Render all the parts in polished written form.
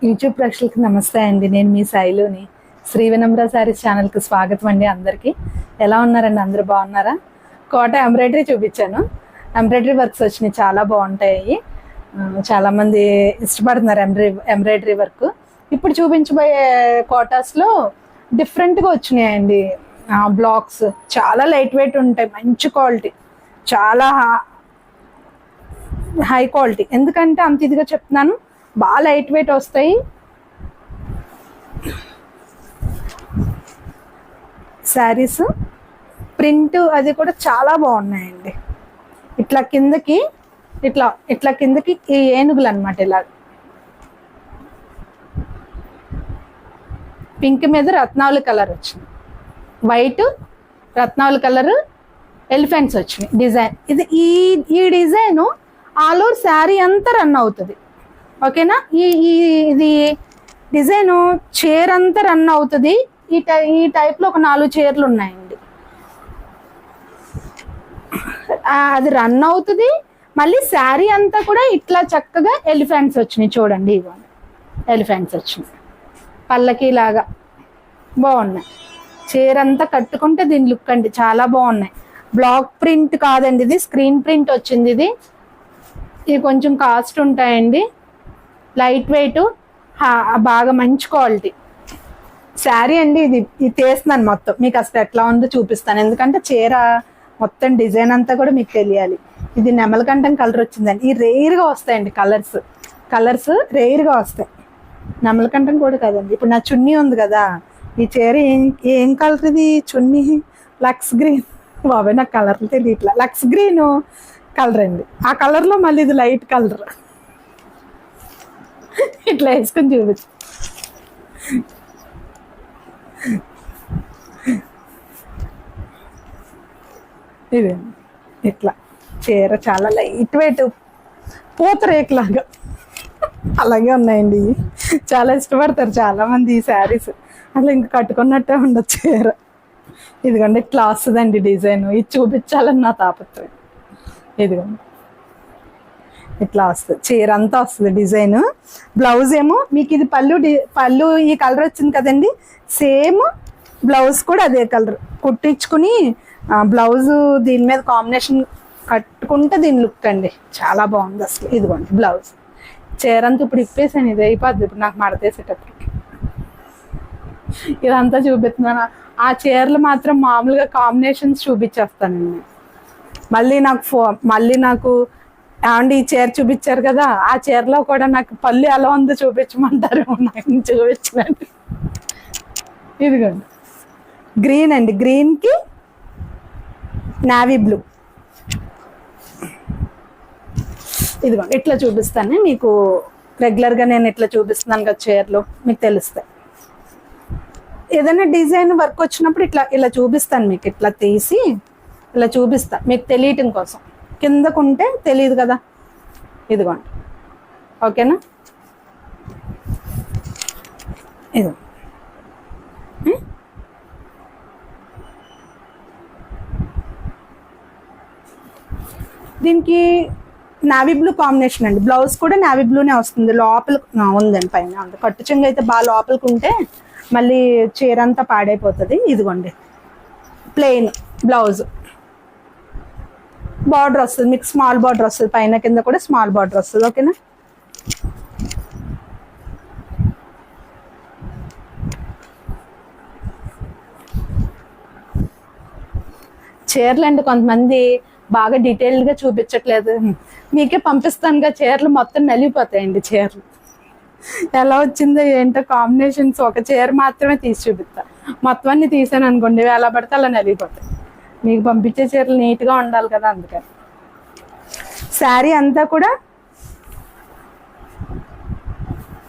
YouTube ప్రేక్షకులకు నమస్తే అండి. నేను మీ శైలుని. శ్రీ వినమ్ర శారీస్ ఛానల్కి స్వాగతం అండి. అందరికీ ఎలా ఉన్నారండి? అందరూ బాగున్నారా? కోట ఎంబ్రాయిడరీ చూపించాను. ఎంబ్రాయిడరీ వర్క్స్ వచ్చినాయి, చాలా బాగుంటాయి. చాలామంది ఇష్టపడుతున్నారు ఎంబ్రాయిడరీ వర్క్. ఇప్పుడు చూపించబోయే కోటాస్లో డిఫరెంట్గా వచ్చినాయండి. బ్లాక్స్ చాలా లైట్ వెయిట్ ఉంటాయి, మంచి క్వాలిటీ, చాలా హై క్వాలిటీ. ఎందుకంటే అంత ఇదిగా చెప్తున్నాను, బాగా లైట్ వెయిట్ వస్తాయి. శారీస్ ప్రింట్ అది కూడా చాలా బాగున్నాయండి. ఇట్లా కిందకి ఇట్లా కిందకి ఈ ఏనుగులు అనమాట. ఇలా పింక్ మీద రత్నావళి కలర్ వచ్చింది, వైట్ రత్నావళి కలర్, ఎలిఫెంట్స్ వచ్చినాయి డిజైన్. ఈ డిజైన్ ఆల్ ఓవర్ శారీ అంతా రన్ అవుతుంది. ఓకేనా? ఇది డిజైను చీర అంతా రన్ అవుతుంది. ఈ టైప్లో ఒక 4 చీరలు ఉన్నాయండి. అది రన్ అవుతుంది. మళ్ళీ శారీ అంతా కూడా ఇట్లా చక్కగా ఎలిఫెంట్స్ వచ్చినాయి. చూడండి, ఇవ్వండి, ఎలిఫెంట్స్ వచ్చినాయి, పల్లకి లాగా బాగున్నాయి. చీర అంతా కట్టుకుంటే దీని లుక్ అండి చాలా బాగున్నాయి. బ్లాక్ ప్రింట్ కాదండి, ఇది స్క్రీన్ ప్రింట్ వచ్చింది. ఇది కొంచెం కాస్ట్ ఉంటాయండి. లైట్ వెయిట్, బాగా మంచి క్వాలిటీ శారీ అండి. ఇది తీస్తున్నాను మొత్తం, మీకు అసలు ఎట్లా ఉందో చూపిస్తాను. ఎందుకంటే చీర మొత్తం డిజైన్ అంతా కూడా మీకు తెలియాలి. ఇది నెమలకంఠం కలర్ వచ్చిందండి. ఈ రేర్గా వస్తాయండి కలర్స్ రేర్గా వస్తాయి. నెమలకంఠం కూడా కదండి. ఇప్పుడు నా చున్నీ ఉంది కదా, ఈ చీర ఏం కలర్ ఇది? చున్నీ లక్స్ గ్రీన్. బాబాయ్ నాకు కలర్లు తెలియట్లా. లక్స్ గ్రీన్ కలర్ అండి. ఆ కలర్లో మళ్ళీ ఇది లైట్ కలర్. ఇట్లా వేసుకొని చూపించు. ఇది ఇట్లా చీర చాలా లైట్ వెయిట్, పూతరేకులాగా అలాగే ఉన్నాయండి. చాలా ఇష్టపడతారు చాలామంది ఈ శారీస్. అసలు ఇంకా కట్టుకున్నట్టే ఉండదు చీర. ఇదిగోండి ఇట్లా వస్తుందండి డిజైన్. ఇది చూపించాలని నా తాపత్రయం. ఇదిగోండి ఇట్లా వస్తుంది, చీర అంతా వస్తుంది డిజైన్. బ్లౌజ్ ఏమో మీకు ఇది పళ్ళు ఈ కలర్ వచ్చింది కదండి, సేమ్ బ్లౌజ్ కూడా అదే కలర్ కుట్టించుకుని బ్లౌజ్ దీని మీద కాంబినేషన్ కట్టుకుంటే దీని లుక్ అండి చాలా బాగుంది అసలు. ఇదిగోండి బ్లౌజ్. చీర అంతా ఇప్పుడు ఇప్పేసాను, ఇది అయిపోద్ది ఇప్పుడు నాకు మడతేసేటప్పటికి. ఇదంతా చూపిస్తున్నాను. ఆ చీరలు మాత్రం మామూలుగా కాంబినేషన్స్ చూపించేస్తానండి. మళ్ళీ నాకు ఏమండి ఈ చీర చూపించారు కదా, ఆ చీరలో కూడా నాకు పళ్ళు ఎలా ఉందో చూపించమంటారు. నాకు చూపించండి. ఇదిగోండి గ్రీన్ అండి, గ్రీన్కి నావీ బ్లూ. ఇదిగోండి ఇట్లా చూపిస్తాను మీకు. రెగ్యులర్గా నేను ఇట్లా చూపిస్తున్నాను కదా చీరలు, మీకు తెలుస్తాయి. ఏదైనా డిజైన్ వర్క్ వచ్చినప్పుడు ఇలా చూపిస్తాను మీకు. ఇట్లా తీసి ఇలా చూపిస్తా మీకు తెలియటం కోసం. కిందకుంటే తెలియదు కదా. ఇదిగోండి, ఓకేనా? ఇది దీనికి నావీ బ్లూ కాంబినేషన్ అండి. బ్లౌజ్ కూడా నావీ బ్లూనే వస్తుంది. లోపలికి ఉందండి, పైన కట్టు చెంగు అయితే బాగా లోపలికి ఉంటే మళ్ళీ చీర అంతా పాడైపోతుంది. ఇదిగోండి ప్లెయిన్ బ్లౌజ్, బార్డర్ వస్తుంది మీకు, స్మాల్ బార్డర్ వస్తుంది, పైన కింద కూడా స్మాల్ బార్డర్ వస్తుంది. ఓకేనా? చీరలు అండి కొంతమంది బాగా డీటెయిల్డ్గా చూపించట్లేదు. మీకే పంపిస్తానుగా చీరలు మొత్తం నలిగిపోతాయండి. చీరలు ఎలా వచ్చిందో ఏంటో కాంబినేషన్స్ ఒక చీర మాత్రమే తీసి చూపిస్తా. మొత్తం అన్ని తీసాను అనుకోండి, ఎలా పడితే అలా నలిగిపోతాయి. మీకు పంపించే చీరలు నీట్గా ఉండాలి కదా, అందుకని. శారీ అంతా కూడా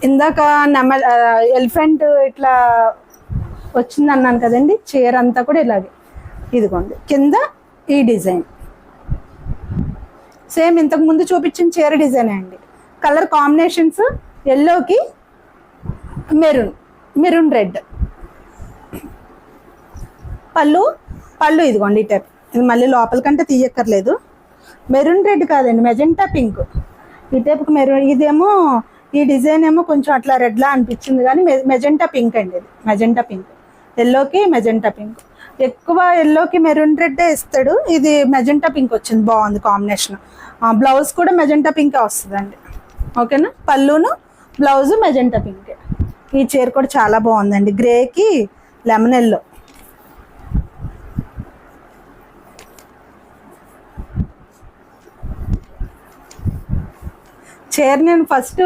ఇందాక ఎలిఫెంట్ ఇట్లా వచ్చింది అన్నాను కదండి, చీర అంతా కూడా ఇలాగే. ఇదిగోండి కింద ఈ డిజైన్ సేమ్ ఇంతకు ముందు చూపించిన చీర డిజైన్ అండి. కలర్ కాంబినేషన్స్ ఎల్లోకి మెరూన్ రెడ్. పళ్ళు ఇదిగోండి ఈ టైప్. ఇది మళ్ళీ లోపలికంటే తీయక్కర్లేదు. మెరూన్ రెడ్ కాదండి, మెజెంటా పింక్. ఈ టైప్కి మెరూన్. ఇదేమో ఈ డిజైన్ ఏమో కొంచెం అట్లా రెడ్లా అనిపించింది, కానీ మెజెంటా పింక్ అండి. ఇది మెజెంటా పింక్, ఎల్లోకి మెజెంటా పింక్. ఎక్కువ ఎల్లోకి మెరూన్ రెడ్డే ఇస్తాడు, ఇది మెజెంటా పింక్ వచ్చింది, బాగుంది కాంబినేషన్. బ్లౌజ్ కూడా మెజెంటా పింకే వస్తుందండి. ఓకేనా, పళ్ళును బ్లౌజ్ మెజెంటా పింక్. ఈ చీర కూడా చాలా బాగుందండి, గ్రేకి లెమన్ ఎల్లో. చీర నేను first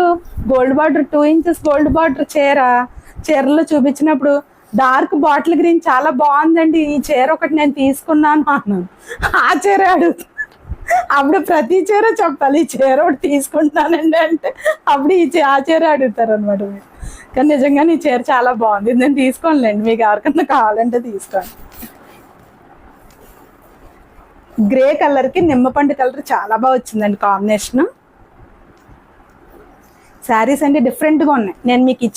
gold border 2 inches gold border చీరలో చూపించినప్పుడు డార్క్ బాటిల్ గ్రీన్ చాలా బాగుందండి, ఈ చీర ఒకటి నేను తీసుకున్నాను అన్నాను. ఆ చీర అడుగుతాను, అప్పుడు ప్రతి చీర చెప్పాలి ఈ చీర ఒకటి తీసుకుంటానండి అంటే అప్పుడు ఆ చీర అడుగుతారు అనమాట మీరు. కానీ నిజంగా ఈ చీర చాలా బాగుంది, నేను తీసుకోనులేండి, మీకు ఎవరికన్నా కావాలంటే తీసుకోండి. గ్రే కలర్కి నిమ్మపండు కలర్ చాలా బాగా వచ్చిందండి కాంబినేషన్. శారీస్ అంటే డిఫరెంట్గా ఉన్నాయి, నేను మీకు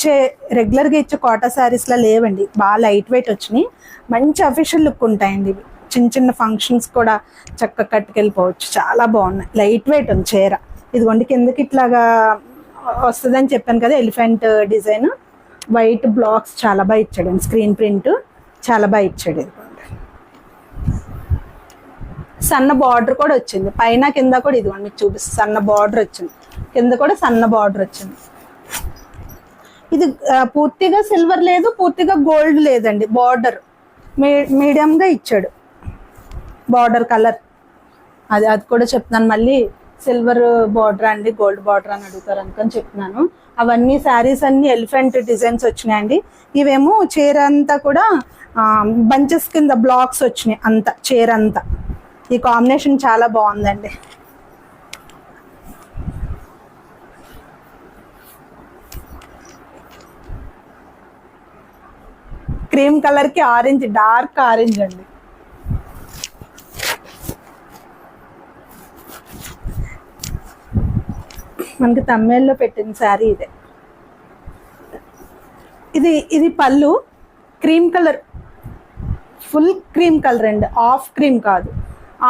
రెగ్యులర్గా ఇచ్చే కోటా శారీస్లా లేవండి, బాగా లైట్ వెయిట్ వచ్చినాయి, మంచి అఫీషియల్ లుక్ ఉంటాయండి ఇవి. చిన్న చిన్న ఫంక్షన్స్ కూడా చక్కగా కట్టుకెళ్ళిపోవచ్చు, చాలా బాగున్నాయి, లైట్ వెయిట్ ఉంది చీర. ఇదిగోండి కిందకి ఇట్లాగా వస్తుందని చెప్పాను కదా, ఎలిఫెంట్ డిజైన్, వైట్ బ్లాక్స్ చాలా బాగా ఇచ్చాడు, స్క్రీన్ ప్రింట్ చాలా బాగా ఇచ్చాడు. ఇదిగోండి సన్న బార్డర్ కూడా వచ్చింది, పైన కింద కూడా ఇదిగోండి మీకు చూపిస్తుంది, సన్న బార్డర్ వచ్చింది, కింద కూడా సన్న బార్డర్ వచ్చింది. ఇది పూర్తిగా సిల్వర్ లేదు, పూర్తిగా గోల్డ్ లేదండి, బార్డర్ మీడియంగా ఇచ్చాడు బార్డర్ కలర్. అది కూడా చెప్తున్నాను, మళ్ళీ సిల్వర్ బార్డర్ అండి గోల్డ్ బార్డర్ అని అడుగుతారు అనుకని చెప్తున్నాను. అవన్నీ శారీస్ అన్ని ఎలిఫెంట్ డిజైన్స్ వచ్చినాయండి. ఇవేమో చీర అంతా కూడా బంచెస్ కింద బ్లాక్స్ వచ్చినాయి, అంతా చీర అంతా. ఈ కాంబినేషన్ చాలా బాగుందండి. క్రీమ్ కలర్కి ఆరెంజ్, డార్క్ ఆరెంజ్ అండి. మనకి తమ్మేల్లో పెట్టిన శారీ ఇదే. ఇది పళ్ళు cream colour, full cream colour అండి, ఆఫ్ క్రీమ్ కాదు,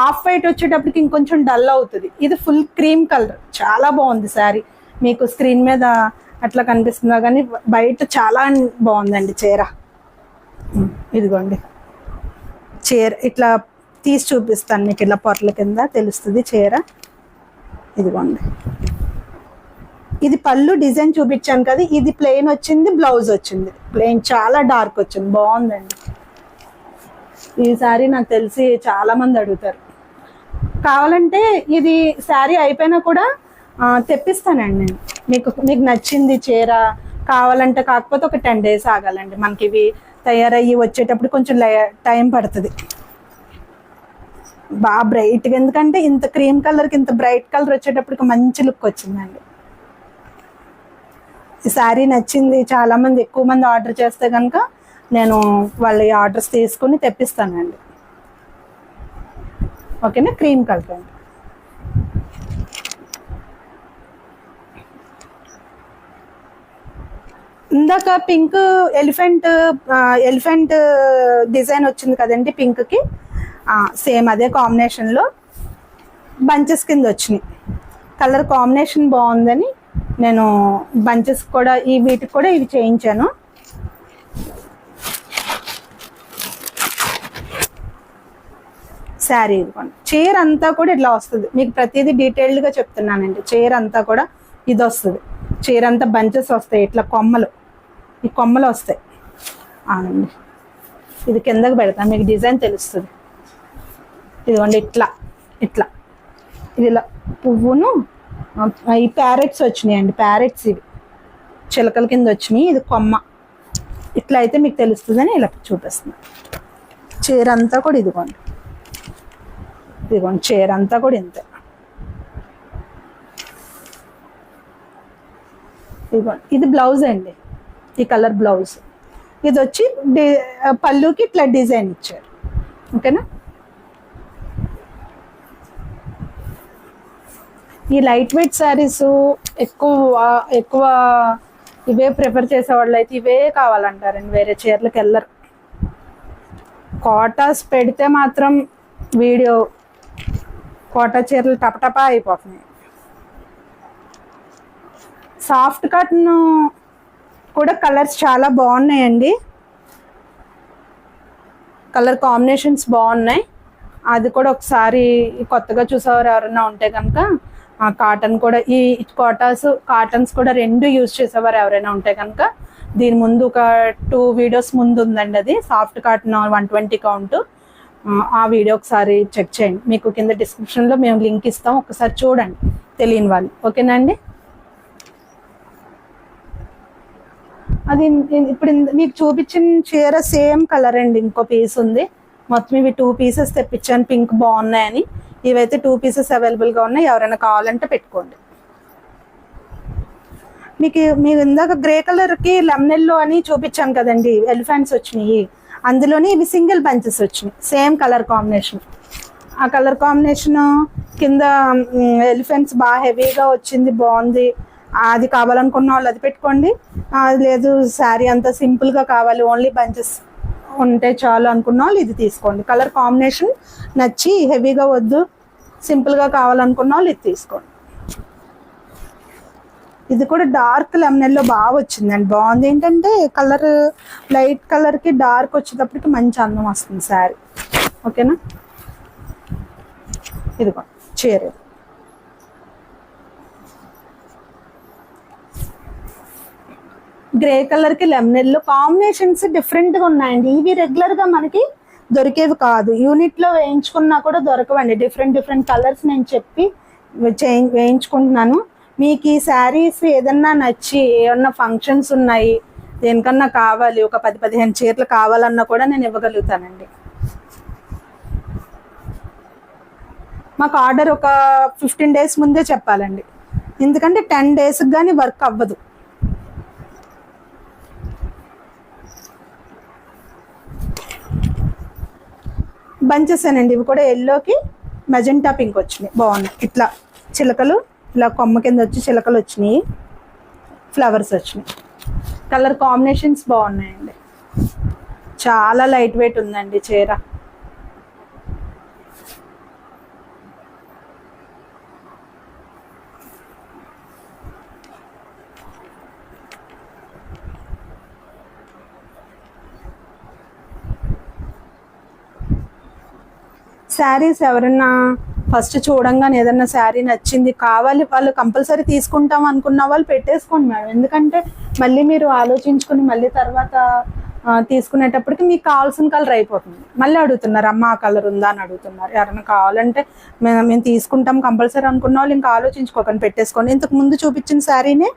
ఆఫ్ వైట్ వచ్చేటప్పటికి ఇంకొంచెం డల్ అవుతుంది. ఇది ఫుల్ క్రీమ్ కలర్, చాలా బాగుంది శారీ. మీకు స్క్రీన్ మీద అట్లా కనిపిస్తుందా కానీ బయట చాలా బాగుందండి చీర. ఇదిగోండి చీర ఇట్లా తీసి చూపిస్తాను మీకు, ఇలా పొరల కింద తెలుస్తుంది చీర. ఇదిగోండి ఇది పళ్ళు డిజైన్ చూపించాను కదా, ఇది ప్లెయిన్ వచ్చింది, బ్లౌజ్ వచ్చింది ప్లెయిన్, చాలా డార్క్ వచ్చింది, బాగుందండి. ఈ శారీ నాకు తెలిసి చాలా మంది అడుగుతారు, కావాలంటే ఇది శారీ అయిపోయినా కూడా తెప్పిస్తానండి నేను. మీకు నచ్చింది చీర కావాలంటే, కాకపోతే ఒక 10 days ఆగాలండి, మనకి ఇవి తయారయ్యి వచ్చేటప్పుడు కొంచెం టైం పడుతుంది. బాగా బ్రైట్గా, ఎందుకంటే ఇంత క్రీమ్ కలర్కి ఇంత బ్రైట్ కలర్ వచ్చేటప్పటికి మంచి లుక్ వచ్చిందండి. ఈ శారీ నచ్చింది, చాలామంది ఎక్కువ మంది ఆర్డర్ చేస్తే కనుక నేను వాళ్ళ ఆర్డర్స్ తీసుకుని తెప్పిస్తానండి. ఓకేనా, క్రీమ్ కలర్ అండి. ఇందాక పింక్ ఎలిఫెంట్ డిజైన్ వచ్చింది కదండి పింక్కి, సేమ్ అదే కాంబినేషన్లో బంచెస్ కింద వచ్చినాయి. కలర్ కాంబినేషన్ బాగుందని నేను బంచెస్ కూడా వీటికి కూడా ఇవి చేయించాను. శారీ ఇదిగోండి, చీర అంతా కూడా ఇట్లా వస్తుంది, మీకు ప్రతిదీ డీటెయిల్డ్గా చెప్తున్నానండి. చీర అంతా కూడా ఇది వస్తుంది, చీర అంతా బంచెస్ వస్తాయి, ఇట్లా కొమ్మలు, ఈ కొమ్మలు వస్తాయి. అవునండి, ఇది కిందకి పెడతాను మీకు డిజైన్ తెలుస్తుంది. ఇదిగోండి ఇట్లా ఇట్లా, ఇది ఇలా పువ్వును, ఈ ప్యారెట్స్ వచ్చినాయండి, ప్యారెట్స్ ఇవి చిలకల కింద వచ్చినాయి, ఇది కొమ్మ, ఇట్లా అయితే మీకు తెలుస్తుందని ఇలా చూపిస్తుంది. చీర అంతా కూడా ఇదిగోండి చీర అంతా కూడా ఇంతే. ఇదిగోండి ఇది బ్లౌజ్ అండి, ఈ కలర్ బ్లౌజ్. ఇది వచ్చి పళ్ళుకి ఇట్లా డిజైన్ ఇచ్చారు. ఓకేనా, ఈ లైట్ వెయిట్ శారీస్ ఎక్కువ ఇవే ప్రిఫర్ చేసేవాళ్ళు అయితే ఇవే కావాలంటారండి, వేరే చీరలకు వెళ్ళరు. కోటాస్ పెడితే మాత్రం వీడియో కోటా చీరలు టపటపా అయిపోతున్నాయి. సాఫ్ట్ కాటన్ కూడా కలర్స్ చాలా బాగున్నాయండి. కలర్ కాంబినేషన్స్ బాగున్నాయి. అది కూడా ఒకసారి కొత్తగా చూసేవారు ఎవరైనా ఉంటే కనుక ఆ కాటన్ కూడా, ఈ కాటన్స్ కూడా 2 యూజ్ చేసేవారు ఎవరైనా ఉంటే కనుక దీని ముందు ఒక 2 వీడియోస్ ముందు ఉందండి. అది సాఫ్ట్ కాటన్ 120 కౌంట్. ఆ వీడియో ఒకసారి చెక్ చేయండి. మీకు కింద డిస్క్రిప్షన్లో మేము లింక్ ఇస్తాం, ఒకసారి చూడండి తెలియని వాళ్ళు. ఓకేనా అండి? అది ఇప్పుడు మీకు చూపించిన చీర సేమ్ కలర్ అండి. ఇంకో పీస్ ఉంది. మొత్తం ఇవి 2 పీసెస్ తెప్పించాను, పింక్ బాగున్నాయని. ఇవైతే 2 పీసెస్ అవైలబుల్గా ఉన్నాయి. ఎవరైనా కావాలంటే పెట్టుకోండి. మీకు ఇందాక గ్రే కలర్కి లెమనెల్లో అని చూపించాను కదండి, ఎలిఫెంట్స్ వచ్చినాయి. అందులోనే ఇవి సింగిల్ బంచెస్ వచ్చినాయి, సేమ్ కలర్ కాంబినేషన్. ఆ కలర్ కాంబినేషన్ కింద ఎలిఫెంట్స్ బాగా హెవీగా వచ్చింది, బాగుంది. అది కావాలనుకున్న వాళ్ళు అది పెట్టుకోండి. లేదు శారీ అంతా సింపుల్గా కావాలి, ఓన్లీ బంచెస్ ఉంటే చాలు అనుకున్న వాళ్ళు ఇది తీసుకోండి. కలర్ కాంబినేషన్ నచ్చి హెవీగా వద్దు, సింపుల్గా కావాలనుకున్న వాళ్ళు ఇది తీసుకోండి. ఇది కూడా డార్క్ లెమనెల్లో బాగా వచ్చిందండి, బాగుంది. ఏంటంటే కలర్ లైట్ కలర్కి డార్క్ వచ్చేటప్పటికి మంచి అందం వస్తుంది శారీ. ఓకేనా? ఇదిగో చీర గ్రే కలర్కి లెమనెల్లో కాంబినేషన్స్ డిఫరెంట్గా ఉన్నాయండి. ఇవి రెగ్యులర్గా మనకి దొరికేవి కాదు, యూనిట్లో వేయించుకున్నా కూడా దొరకవండి. డిఫరెంట్ కలర్స్ నేను చెప్పి వేయించుకుంటున్నాను. మీకు ఈ శారీస్ ఏదన్నా నచ్చి ఏమన్నా ఫంక్షన్స్ ఉన్నాయి, దేనికన్నా కావాలి, ఒక 10-15 చీరలు కావాలన్నా కూడా నేను ఇవ్వగలుగుతానండి. మాకు ఆర్డర్ ఒక 15 డేస్ ముందే చెప్పాలండి, ఎందుకంటే 10 డేస్కి కానీ వర్క్ అవ్వదు. బంచెస్ అనండి, ఇవి కూడా ఎల్లోకి మెజెంటా పింక్ వచ్చినాయి, బాగున్నాయి. ఇట్లా చిలకలు, ఇలా కొమ్మ కింద వచ్చి చిలకలు వచ్చినాయి, ఫ్లవర్స్ వచ్చినాయి. కలర్ కాంబినేషన్స్ బాగున్నాయండి. చాలా లైట్ వెయిట్ ఉందండి చీర. శారీస్ ఎవరన్నా ఫస్ట్ చూడంగానే ఏదన్నా శారీ నచ్చింది కావాలి, వాళ్ళు కంపల్సరీ తీసుకుంటాం అనుకున్న వాళ్ళు పెట్టేసుకోండి మేడం. ఎందుకంటే మళ్ళీ మీరు ఆలోచించుకుని మళ్ళీ తర్వాత తీసుకునేటప్పటికి మీకు కావాల్సిన కలర్ అయిపోతుంది. మళ్ళీ అడుగుతున్నారు, అమ్మ ఆ కలర్ ఉందా అని అడుగుతున్నారు. ఎవరైనా కావాలంటే మేము తీసుకుంటాం కంపల్సరీ అనుకున్న వాళ్ళు ఇంకా ఆలోచించుకోకండి, పెట్టేసుకోండి. ఇంతకు ముందు చూపించిన శారీనే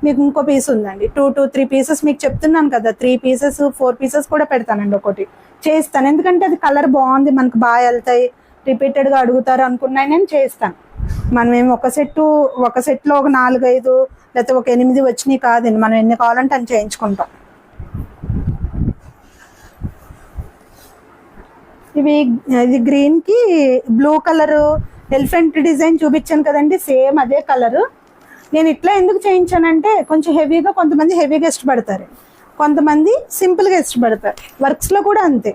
మీకు ఇంకో పీస్ ఉందండి, 2-3 పీసెస్ మీకు చెప్తున్నాను కదా, 3 పీసెస్ 4 పీసెస్ కూడా పెడతానండి, ఒకటి చేస్తాను. ఎందుకంటే అది కలర్ బాగుంది, మనకు బాగా వెళ్తాయి, రిపీటెడ్గా అడుగుతారు అనుకున్నాయి, నేను చేస్తాను. మనం ఏమి ఒక సెట్లో ఒక 4-5 లేకపోతే ఒక 8 వచ్చినాయి కాదండి, మనం ఎన్ని కావాలంటే అని చేయించుకుంటాం. ఇది గ్రీన్కి బ్లూ కలరు ఎలిఫెంట్ డిజైన్ చూపించాను కదండి, సేమ్ అదే కలరు. నేను ఇట్లా ఎందుకు చేయించానంటే కొంచెం హెవీగా, కొంతమంది హెవీగా ఇష్టపడతారు, కొంతమంది సింపుల్గా ఇష్టపడతారు. వర్క్స్లో కూడా అంతే,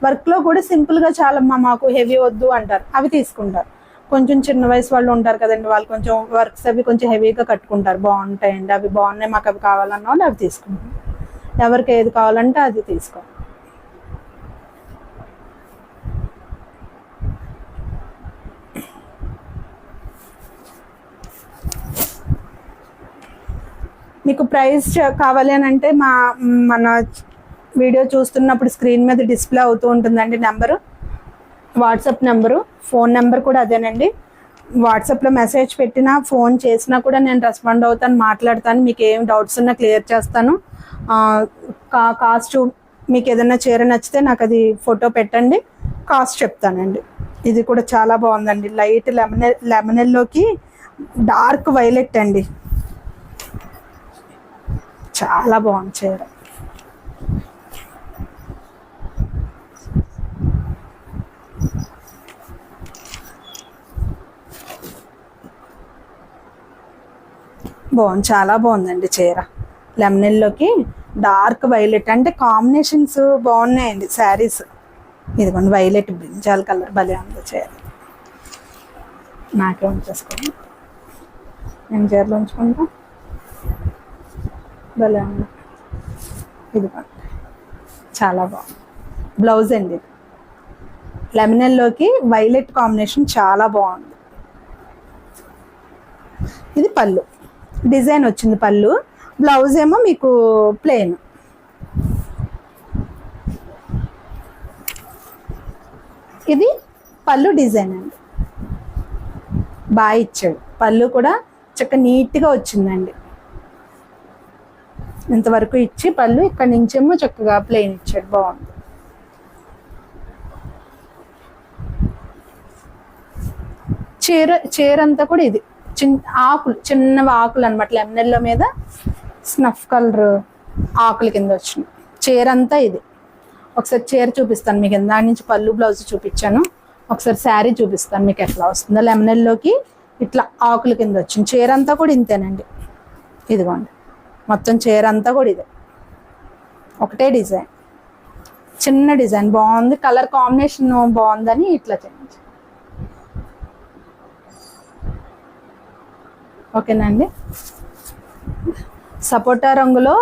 వర్క్లో కూడా సింపుల్గా చాలా మాకు హెవీ వద్దు అంటారు, అవి తీసుకుంటారు. కొంచెం చిన్న వయసు వాళ్ళు ఉంటారు కదండి, వాళ్ళు కొంచెం వర్క్స్ అవి కొంచెం హెవీగా కట్టుకుంటారు, బాగుంటాయండి, అవి బాగున్నాయి మాకు అవి కావాలన్న వాళ్ళు అవి తీసుకుంటారు. ఎవరికి ఏది కావాలంటే అది తీసుకోవాలి. మీకు ప్రైస్ కావాలి అని అంటే మన వీడియో చూస్తున్నప్పుడు స్క్రీన్ మీద డిస్ప్లే అవుతూ ఉంటుందండి number, WhatsApp number, phone number కూడా అదేనండి. వాట్సాప్లో మెసేజ్ పెట్టినా ఫోన్ చేసినా కూడా నేను రెస్పాండ్ అవుతాను, మాట్లాడతాను. మీకు ఏం డౌట్స్ ఉన్నా క్లియర్ చేస్తాను. కాస్ట్ మీకు ఏదైనా చీర నచ్చితే నాకు అది ఫోటో పెట్టండి, కాస్ట్ చెప్తానండి. ఇది కూడా చాలా బాగుందండి, లైట్ లెమనెల్లోకి డార్క్ వైలెట్ అండి, చాలా బాగుంది చీర. బాగుంది, చాలా బాగుందండి చీర. లెమనెల్లోకి డార్క్ వైలెట్ అంటే కాంబినేషన్స్ బాగున్నాయండి శారీస్. ఇదిగోండి వైలెట్ బ్రింజాల్ కలర్ భలే ఉంది చీర. నాకే ఉంచేసుకోండి, నేను చీరలో ఉంచుకుంటా. భలే ఉంది. ఇది చాలా బాగుంది. బ్లౌజ్ అండి ఇది లెమనెల్లోకి వైలెట్ కాంబినేషన్ చాలా బాగుంది. ఇది పళ్ళు డిజైన్ వచ్చింది పళ్ళు, బ్లౌజ్ ఏమో మీకు ప్లెయిన్. ఇది పళ్ళు డిజైన్ అండి, బాగా ఇచ్చాడు. పళ్ళు కూడా చక్కగా నీట్గా వచ్చిందండి. ఇంతవరకు ఇచ్చి పళ్ళు ఇక్కడ నుంచేమో చక్కగా ప్లెయిన్ ఇచ్చాడు, బాగుంది. చీర అంతా కూడా ఇది ఆకులు, చిన్న ఆకులు అనమాట. లెమనెల్లో మీద స్నఫ్ కలర్ ఆకుల కింద వచ్చినాయి. చీర అంతా ఇది. ఒకసారి చీర చూపిస్తాను మీకు. దాని నుంచి పళ్ళు బ్లౌజ్ చూపించాను, ఒకసారి శారీ చూపిస్తాను మీకు ఎట్లా వస్తుందో. లెమనెల్లోకి ఇట్లా ఆకుల కింద వచ్చింది. చీర అంతా కూడా ఇంతేనండి. ఇదిగోండి మొత్తం చీర అంతా కూడా ఇదే, ఒకటే డిజైన్, చిన్న డిజైన్ బాగుంది. కలర్ కాంబినేషన్ బాగుందని ఇట్లా చేయండి. ఓకేనండి. సపోటా రంగులో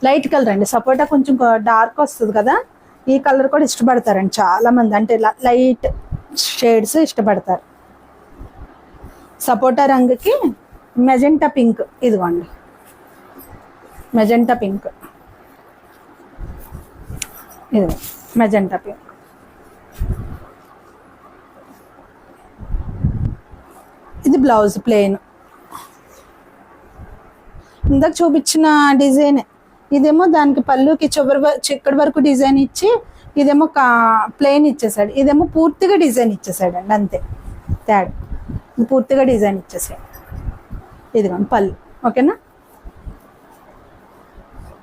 లైట్ కలర్ అండి. సపోటా కొంచెం డార్క్ వస్తుంది కదా, ఈ కలర్ కూడా ఇష్టపడతారండి చాలా మంది. అంటే లైట్ షేడ్స్ ఇష్టపడతారు. సపోటా రంగుకి మెజెంటా పింక్, ఇదిగోండి మెజెంటా పింక్, ఇది మెజెంటా పింక్. ఇది బ్లౌజ్ ప్లెయిన్, ఇందాక చూపించిన డిజైన్. ఇదేమో దానికి పళ్ళుకి చిక్కడి వరకు డిజైన్ ఇచ్చి, ఇదేమో ప్లెయిన్ ఇచ్చేసాడు. ఇదేమో పూర్తిగా డిజైన్ ఇచ్చేసాడు అండి, అంతే తేడా. ఇది పూర్తిగా డిజైన్ ఇచ్చేసాడు. ఇదిగోండి పళ్ళు. ఓకేనా.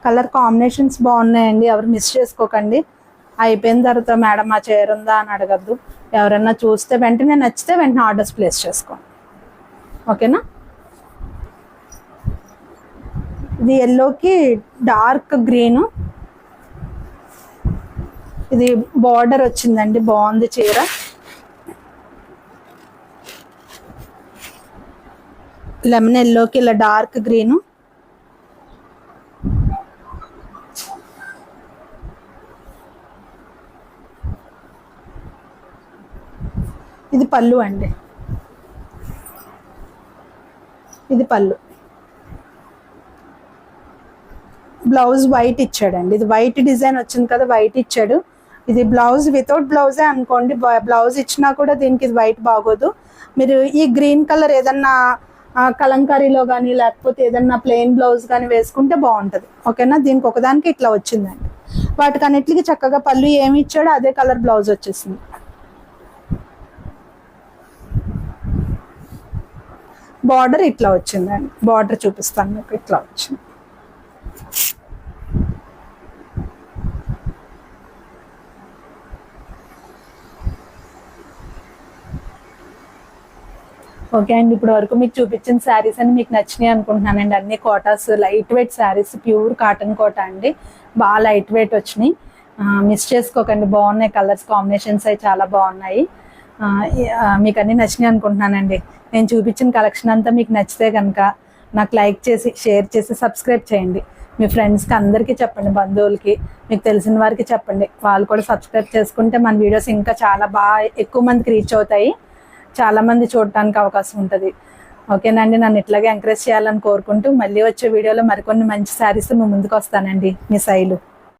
కలర్ కాంబినేషన్స్ బాగున్నాయండి, ఎవరు మిస్ చేసుకోకండి. అయిపోయిన తర్వాత మేడం మా చీర ఉందా అని అడగద్దు. ఎవరైనా చూస్తే వెంటనే నచ్చితే వెంటనే ఆర్డర్స్ ప్లేస్ చేసుకోండి. ఓకేనా. ఇది ఎల్లోకి డార్క్ గ్రీను, ఇది బార్డర్ వచ్చిందండి, బాగుంది చీర. లెమన్ ఎల్లోకి ఇలా డార్క్ గ్రీను, ఇది పళ్ళు అండి, ఇది పళ్ళు. బ్లౌజ్ వైట్ ఇచ్చాడండి. ఇది వైట్ డిజైన్ వచ్చింది కదా, వైట్ ఇచ్చాడు. ఇది బ్లౌజ్ వితౌట్ బ్లౌజే అనుకోండి. బ్లౌజ్ ఇచ్చినా కూడా దీనికి ఇది వైట్ బాగోదు. మీరు ఈ గ్రీన్ కలర్ ఏదన్నా కలంకారీలో కానీ లేకపోతే ఏదన్నా ప్లెయిన్ బ్లౌజ్ కానీ వేసుకుంటే బాగుంటుంది. ఓకేనా. దీనికి ఒకదానికి ఇట్లా వచ్చిందండి. వాటికన్నిటికి చక్కగా పళ్ళు ఏమి ఇచ్చాడో అదే కలర్ బ్లౌజ్ వచ్చేసింది. బార్డర్ ఇట్లా వచ్చిందండి. బార్డర్ చూపిస్తాను మీకు, ఇట్లా వచ్చింది. ఓకే అండి. ఇప్పుడు వరకు మీకు చూపించిన శారీస్ అని మీకు నచ్చినాయి అనుకుంటున్నానండి. అన్ని Kotas, light weight saris, pure cotton Kota అండి. బాగా లైట్ వెయిట్ వచ్చినాయి, మిస్ చేసుకోకండి. బాగున్నాయి, కలర్స్ కాంబినేషన్స్ అవి చాలా బాగున్నాయి. మీకు అన్నీ నచ్చినాయి అనుకుంటున్నానండి. నేను చూపించిన కలెక్షన్ అంతా మీకు నచ్చితే కనుక నాకు లైక్ చేసి, షేర్ చేసి, సబ్స్క్రైబ్ చేయండి. మీ ఫ్రెండ్స్కి అందరికీ చెప్పండి, బంధువులకి, మీకు తెలిసిన వారికి చెప్పండి. వాళ్ళు కూడా సబ్స్క్రైబ్ చేసుకుంటే మన వీడియోస్ ఇంకా చాలా బాగా ఎక్కువ మందికి రీచ్ అవుతాయి, చాలామంది చూడటానికి అవకాశం ఉంటుంది. ఓకేనండి. నన్ను ఇట్లాగే ఎంకరేజ్ చేయాలని కోరుకుంటూ మళ్ళీ వచ్చే వీడియోలో మరికొన్ని మంచి శారీస్ మీ ముందుకు వస్తానండి. మీ శైలు.